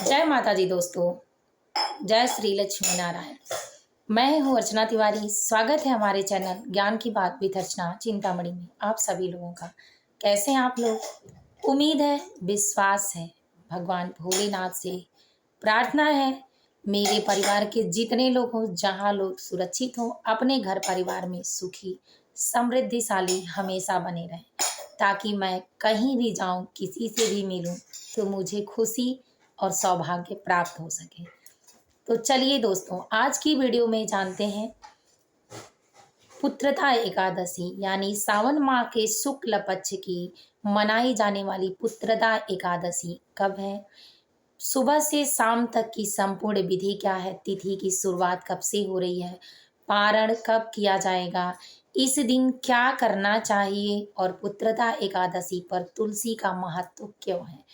जय माता दी दोस्तों। जय श्री लक्ष्मी नारायण। मैं हूँ अर्चना तिवारी। स्वागत है हमारे चैनल ज्ञान की बात विद अर्चना चिंतामणि में आप सभी लोगों का। कैसे हैं आप लोग? उम्मीद है, विश्वास है, भगवान भोलेनाथ से प्रार्थना है मेरे परिवार के जितने लोग हों, जहाँ लोग सुरक्षित हों, अपने घर परिवार में सुखी समृद्धिशाली हमेशा बने रहें, ताकि मैं कहीं भी जाऊं, किसी से भी मिलूं तो मुझे खुशी और सौभाग्य प्राप्त हो सके। तो चलिए दोस्तों, आज की वीडियो में जानते हैं पुत्रदा एकादशी यानी सावन माह के शुक्ल पक्ष की मनाई जाने वाली पुत्रदा एकादशी कब है, सुबह से शाम तक की संपूर्ण विधि क्या है, तिथि की शुरुआत कब से हो रही है, पारण कब किया जाएगा, इस दिन क्या करना चाहिए और पुत्रदा एकादशी पर तुलसी का महत्व क्यों है,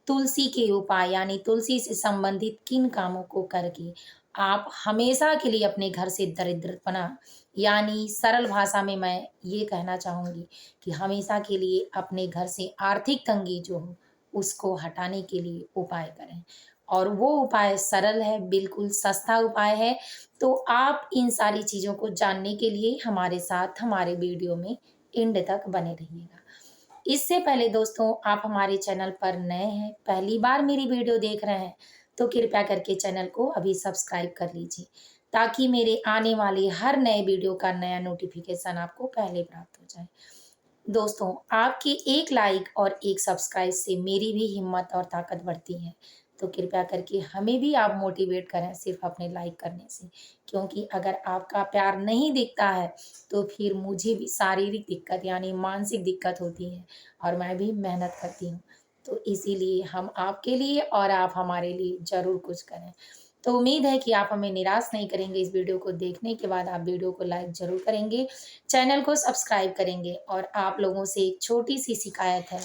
तुलसी के उपाय यानी तुलसी से संबंधित किन कामों को करके आप हमेशा के लिए अपने घर से दरिद्रपना यानी सरल भाषा में मैं ये कहना चाहूँगी कि हमेशा के लिए अपने घर से आर्थिक तंगी जो हो उसको हटाने के लिए उपाय करें। और वो उपाय सरल है, बिल्कुल सस्ता उपाय है। तो आप इन सारी चीज़ों को जानने के लिए हमारे साथ हमारे वीडियो में एंड तक बने रहिएगा। इससे पहले दोस्तों, आप हमारे चैनल पर नए हैं, पहली बार मेरी वीडियो देख रहे हैं, तो कृपया करके चैनल को अभी सब्सक्राइब कर लीजिए, ताकि मेरे आने वाले हर नए वीडियो का नया नोटिफिकेशन आपको पहले प्राप्त हो जाए। दोस्तों, आपके एक लाइक और एक सब्सक्राइब से मेरी भी हिम्मत और ताकत बढ़ती है। तो कृपया करके हमें भी आप मोटिवेट करें सिर्फ अपने लाइक करने से, क्योंकि अगर आपका प्यार नहीं दिखता है तो फिर मुझे भी शारीरिक दिक्कत यानी मानसिक दिक्कत होती है और मैं भी मेहनत करती हूँ। तो इसीलिए हम आपके लिए और आप हमारे लिए ज़रूर कुछ करें। तो उम्मीद है कि आप हमें निराश नहीं करेंगे। इस वीडियो को देखने के बाद आप वीडियो को लाइक ज़रूर करेंगे, चैनल को सब्सक्राइब करेंगे। और आप लोगों से एक छोटी सी शिकायत है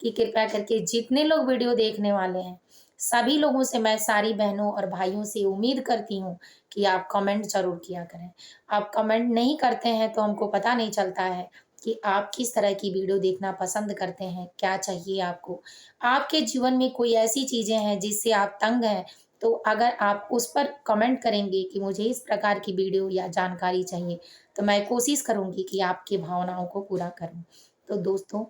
कि कृपया करके जितने लोग वीडियो देखने वाले हैं, सभी लोगों से मैं सारी बहनों और भाइयों से उम्मीद करती हूँ कि आप कमेंट ज़रूर किया करें। आप कमेंट नहीं करते हैं तो हमको पता नहीं चलता है कि आप किस तरह की वीडियो देखना पसंद करते हैं, क्या चाहिए आपको। आपके जीवन में कोई ऐसी चीज़ें हैं जिससे आप तंग हैं, तो अगर आप उस पर कमेंट करेंगे कि मुझे इस प्रकार की वीडियो या जानकारी चाहिए, तो मैं कोशिश करूँगी कि आपकी भावनाओं को पूरा करूँ। तो दोस्तों,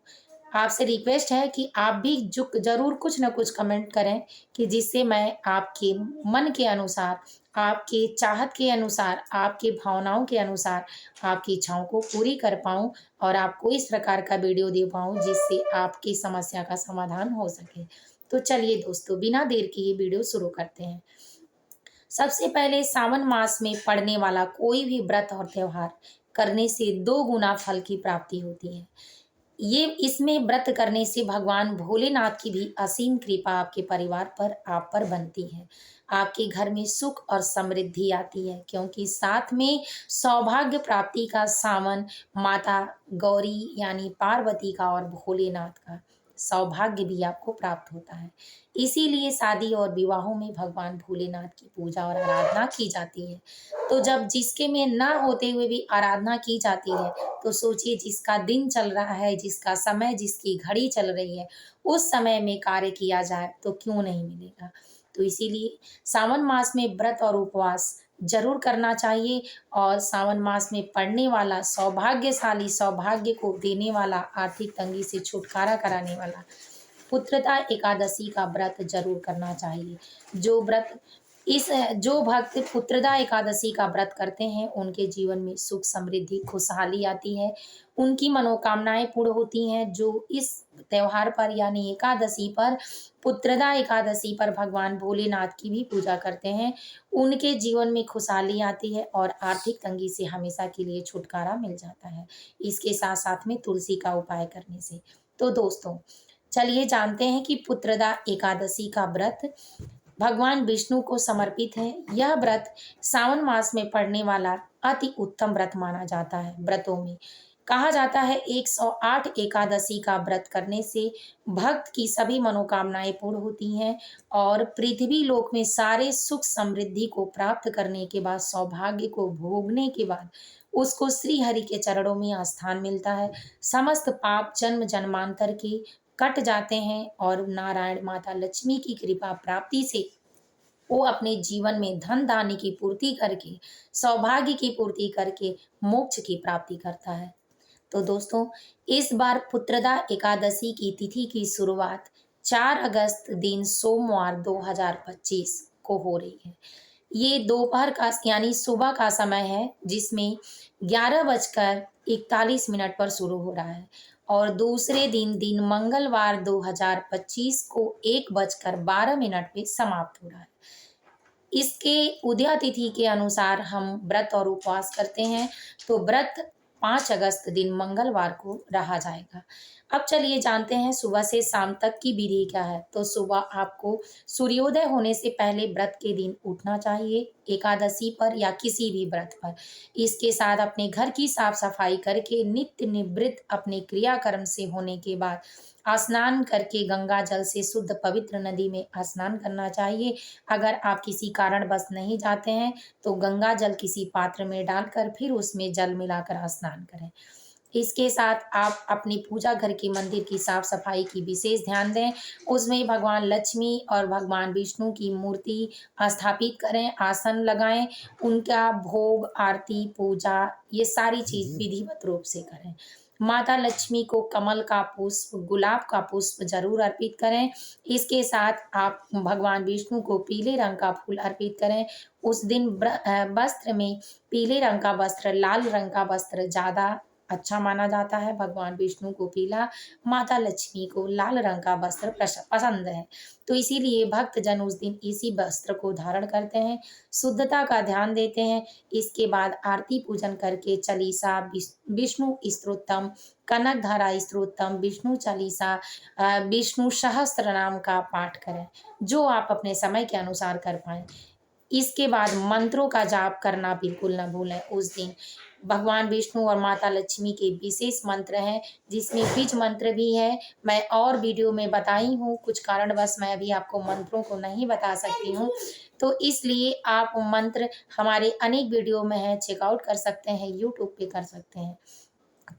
आपसे रिक्वेस्ट है कि आप भी जुक ज़रूर कुछ न कुछ कमेंट करें कि जिससे मैं आपके मन के अनुसार, आपके चाहत के अनुसार, आपकी भावनाओं के अनुसार आपकी इच्छाओं को पूरी कर पाऊँ और आपको इस प्रकार का वीडियो दे पाऊँ जिससे आपकी समस्या का समाधान हो सके। तो चलिए दोस्तों, बिना देर के ये वीडियो शुरू करते हैं। सबसे पहले, सावन मास में पड़ने वाला कोई भी व्रत और त्योहार करने से 2 गुना फल की प्राप्ति होती है। ये इसमें व्रत करने से भगवान भोलेनाथ की भी असीम कृपा आपके परिवार पर, आप पर बनती है। आपके घर में सुख और समृद्धि आती है, क्योंकि साथ में सौभाग्य प्राप्ति का सावन माता गौरी यानी पार्वती का और भोलेनाथ का सौभाग्य भी आपको प्राप्त होता है। इसीलिए शादी और विवाहों में भगवान भोलेनाथ की पूजा और आराधना की जाती है। तो जब जिसके में ना होते हुए भी आराधना की जाती है, तो सोचिए जिसका दिन चल रहा है, जिसका समय, जिसकी घड़ी चल रही है, उस समय में कार्य किया जाए तो क्यों नहीं मिलेगा। तो इसीलिए सावन मास में व्रत और उपवास ज़रूर करना चाहिए। और सावन मास में पड़ने वाला सौभाग्यशाली, सौभाग्य को देने वाला, आर्थिक तंगी से छुटकारा कराने वाला पुत्रदा एकादशी का व्रत जरूर करना चाहिए। जो व्रत इस जो भक्त पुत्रदा एकादशी का व्रत करते हैं, उनके जीवन में सुख समृद्धि खुशहाली आती है, उनकी मनोकामनाएं पूर्ण होती हैं। जो इस त्योहार पर यानी एकादशी पर, पुत्रदा एकादशी पर भगवान भोलेनाथ की भी पूजा करते हैं, उनके जीवन में खुशहाली आती है और आर्थिक तंगी से हमेशा के लिए छुटकारा मिल जाता है, इसके साथ साथ में तुलसी का उपाय करने से। तो दोस्तों, चलिए जानते हैं कि पुत्रदा एकादशी का व्रत भगवान विष्णु को समर्पित है। यह व्रत सावन मास में पड़ने वाला अति उत्तम व्रत माना जाता है। व्रतों में कहा जाता है 108 एकादशी का व्रत करने से भक्त की सभी मनोकामनाएं पूर्ण होती हैं और पृथ्वी लोक में सारे सुख समृद्धि को प्राप्त करने के बाद, सौभाग्य को भोगने के बाद उसको श्री हरि के चरणों में स्थान मिलता है। समस्त पाप जन्म जन्मांतर के कट जाते हैं और नारायण माता लक्ष्मी की कृपा प्राप्ति से वो अपने जीवन में धन धान्य की पूर्ति करके, सौभाग्य की पूर्ति करके मोक्ष की प्राप्ति करता है। तो दोस्तों, इस बार पुत्रदा एकादशी की तिथि की शुरुआत 4 अगस्त दिन सोमवार 2025 को हो रही है। ये दोपहर का यानी सुबह का समय है, जिसमें 11:41 पर शुरू हो रहा है और दूसरे दिन मंगलवार 2025 को 1:12 पे समाप्त हो रहा है। इसके उदया तिथि के अनुसार हम व्रत और उपवास करते हैं, तो व्रत 5 अगस्त दिन मंगलवार को रहा जाएगा। अब चलिए जानते हैं सुबह से शाम तक की विधि क्या है। तो सुबह आपको सूर्योदय होने से पहले व्रत के दिन उठना चाहिए, एकादशी पर या किसी भी व्रत पर। इसके साथ अपने घर की साफ सफाई करके नित्य निवृत्त अपने क्रियाकर्म से होने के बाद स्नान करके गंगा जल से शुद्ध पवित्र नदी में स्नान करना चाहिए। अगर आप किसी कारणवश नहीं जाते हैं तो गंगा जल किसी पात्र में डालकर फिर उसमें जल मिलाकर स्नान करें। इसके साथ आप अपनी पूजा घर की मंदिर की साफ सफाई की विशेष ध्यान दें। उसमें भगवान लक्ष्मी और भगवान विष्णु की मूर्ति स्थापित करें, आसन लगाएं, उनका भोग, आरती, पूजा ये सारी चीज विधिवत रूप से करें। माता लक्ष्मी को कमल का पुष्प, गुलाब का पुष्प जरूर अर्पित करें। इसके साथ आप भगवान विष्णु को पीले रंग का फूल अर्पित करें। उस दिन वस्त्र में पीले रंग का वस्त्र, लाल रंग का वस्त्र ज़्यादा अच्छा माना जाता है। भगवान विष्णु को पीला, माता लक्ष्मी को लाल रंग का वस्त्र पसंद है, तो इसीलिए भक्तजन उस दिन इसी वस्त्र को धारण करते हैं, शुद्धता का ध्यान देते हैं। इसके बाद आरती पूजन करके चालीसा, विष्णु स्तोत्रम, कनकधारा स्तोत्रम, विष्णु चालीसा, विष्णु सहस्त्र नाम का पाठ करें, जो आप अपने समय के अनुसार कर पाएं। इसके बाद मंत्रों का जाप करना बिल्कुल न भूलें। उस दिन भगवान विष्णु और माता लक्ष्मी के विशेष मंत्र हैं, जिसमें बीज मंत्र भी है। मैं और वीडियो में बताई हूँ, कुछ कारणवश मैं अभी आपको मंत्रों को नहीं बता सकती हूँ, तो इसलिए आप मंत्र हमारे अनेक वीडियो में है, चेकआउट कर सकते हैं, यूट्यूब पे कर सकते हैं।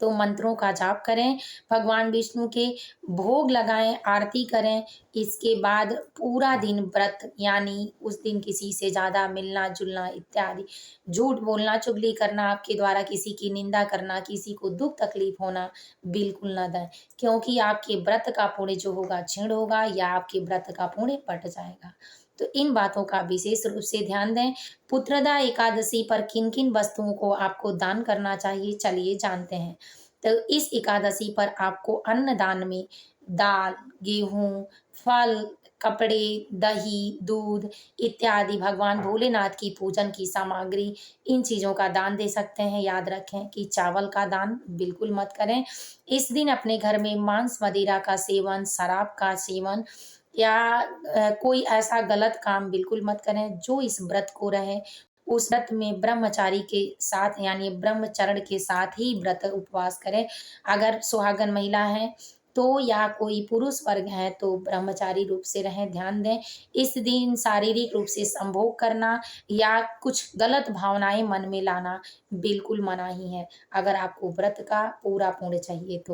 तो मंत्रों का जाप करें, भगवान विष्णु के भोग लगाएं, आरती करें। इसके बाद पूरा दिन व्रत, यानी उस दिन किसी से ज़्यादा मिलना जुलना इत्यादि, झूठ बोलना, चुगली करना, आपके द्वारा किसी की निंदा करना, किसी को दुख तकलीफ होना बिल्कुल ना दें, क्योंकि आपके व्रत का पुण्य जो होगा क्षीण होगा या आपके व्रत का पुण्य पट जाएगा। तो इन बातों का विशेष रूप से ध्यान दें। पुत्रदा एकादशी पर किन किन वस्तुओं को आपको दान करना चाहिए, चलिए जानते हैं। तो इस एकादशी पर आपको अन्नदान में दाल, गेहूं, फल, कपड़े, दही, दूध इत्यादि, भगवान भोलेनाथ की पूजन की सामग्री, इन चीज़ों का दान दे सकते हैं। याद रखें कि चावल का दान बिल्कुल मत करें। इस दिन अपने घर में मांस मदिरा का सेवन, शराब का सेवन या कोई ऐसा गलत काम बिल्कुल मत करें। जो इस व्रत को रहे, उस व्रत में ब्रह्मचारी के साथ यानी ब्रह्मचर्य के साथ ही व्रत उपवास करें। अगर सुहागन महिला है तो या कोई पुरुष वर्ग है तो ब्रह्मचारी रूप से रहें, ध्यान दें। इस दिन शारीरिक रूप से संभोग करना या कुछ गलत भावनाएं मन में लाना बिल्कुल मना ही है। अगर आपको व्रत का पूरा पुण्य चाहिए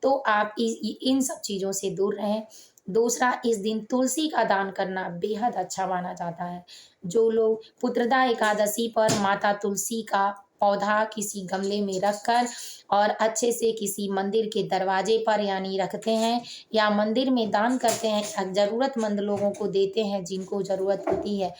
तो आप इन सब चीज़ों से दूर रहें। दूसरा, इस दिन तुलसी का दान करना बेहद अच्छा माना जाता है। जो लोग पुत्रदा एकादशी पर माता तुलसी का पौधा किसी गमले में रखकर और अच्छे से किसी मंदिर के दरवाजे पर यानी रखते हैं या मंदिर में दान करते हैं, ज़रूरतमंद लोगों को देते हैं जिनको ज़रूरत होती है,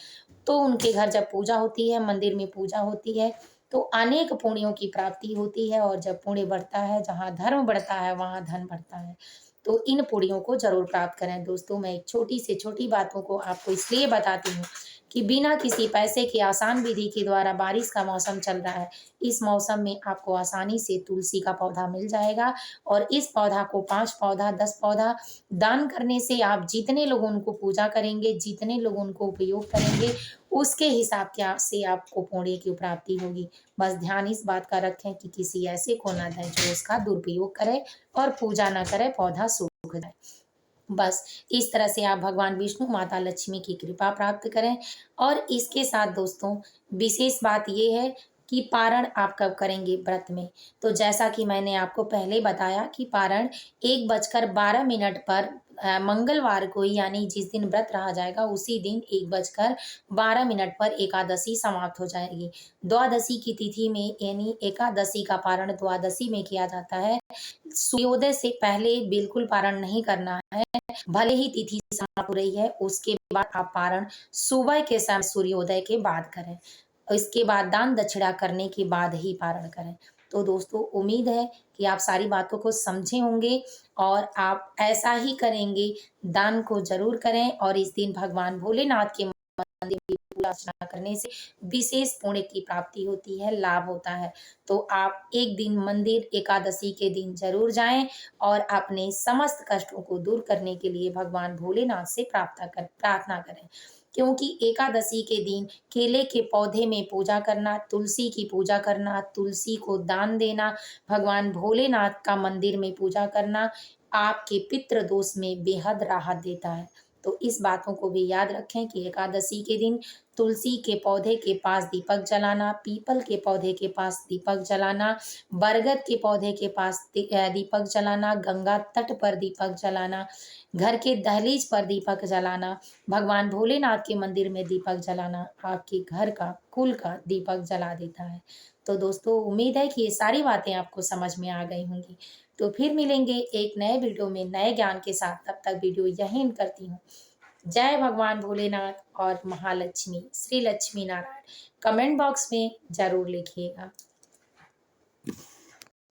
तो उनके घर जब पूजा होती है, मंदिर में पूजा होती है, तो अनेक पुण्यों की प्राप्ति होती है। और जब पुण्य बढ़ता है, जहाँ धर्म बढ़ता है वहाँ धन बढ़ता है। तो इन पुण्यों को ज़रूर प्राप्त करें। दोस्तों, मैं एक छोटी से छोटी बातों को आपको इसलिए बताती हूँ कि बिना किसी पैसे के आसान विधि के द्वारा, बारिश का मौसम चल रहा है, इस मौसम में आपको आसानी से तुलसी का पौधा मिल जाएगा। और इस पौधा को 5 पौधा, 10 पौधा दान करने से आप जितने लोग उनको पूजा करेंगे, जितने लोग उनको उपयोग करेंगे, उसके हिसाब क्या से आपको पुण्य की प्राप्ति होगी। बस ध्यान इस बात का रखें कि किसी ऐसे को ना दें जो उसका दुरुपयोग करे और पूजा ना करे, पौधा सूख जाए। बस इस तरह से आप भगवान विष्णु, माता लक्ष्मी की कृपा प्राप्त करें। और इसके साथ दोस्तों, विशेष बात ये है कि पारण आप कब करेंगे व्रत में। तो जैसा कि मैंने आपको पहले बताया कि पारण 1:12 पर मंगलवार को ही यानी जिस दिन व्रत रहा जाएगा उसी दिन 1:12 पर एकादशी समाप्त हो जाएगी। द्वादशी की तिथि में यानी एकादशी का पारण द्वादशी में किया जाता है। सूर्योदय से पहले बिल्कुल पारण नहीं करना है। भले ही तिथि समाप्त हो रही है उसके बाद आप पारण सुबह के समय सूर्योदय के बाद करें। इसके बाद दान दक्षिणा करने के बाद ही पारण करें। तो दोस्तों उम्मीद है कि आप सारी बातों को समझे होंगे और आप ऐसा ही करेंगे। दान को जरूर करें और इस दिन भगवान भोलेनाथ के मंदिर की पूजा अर्चना करने से विशेष पुण्य की प्राप्ति होती है, लाभ होता है। तो आप एक दिन मंदिर एकादशी के दिन जरूर जाएं और अपने समस्त कष्टों को दूर करने के लिए भगवान भोलेनाथ से प्रार्थना करें। क्योंकि एकादशी के दिन केले के पौधे में पूजा करना, तुलसी की पूजा करना, तुलसी को दान देना, भगवान भोलेनाथ का मंदिर में पूजा करना आपके पितृ दोष में बेहद राहत देता है। तो इस बातों को भी याद रखें कि एकादशी के दिन तुलसी के पौधे के पास दीपक जलाना, पीपल के पौधे के पास दीपक जलाना, बरगद के पौधे के पास दीपक जलाना, गंगा तट पर दीपक जलाना, घर के दहलीज पर दीपक जलाना, भगवान भोलेनाथ के मंदिर में दीपक जलाना आपके घर का कुल का दीपक जला देता है। तो दोस्तों उम्मीद है कि ये सारी बातें आपको समझ में आ गई होंगी। तो फिर मिलेंगे एक नए वीडियो में नए ज्ञान के साथ। तब तक वीडियो यहीं एंड करती हूँ। जय भगवान भोलेनाथ और महालक्ष्मी श्री लक्ष्मी नारायण। कमेंट बॉक्स में जरूर लिखिएगा।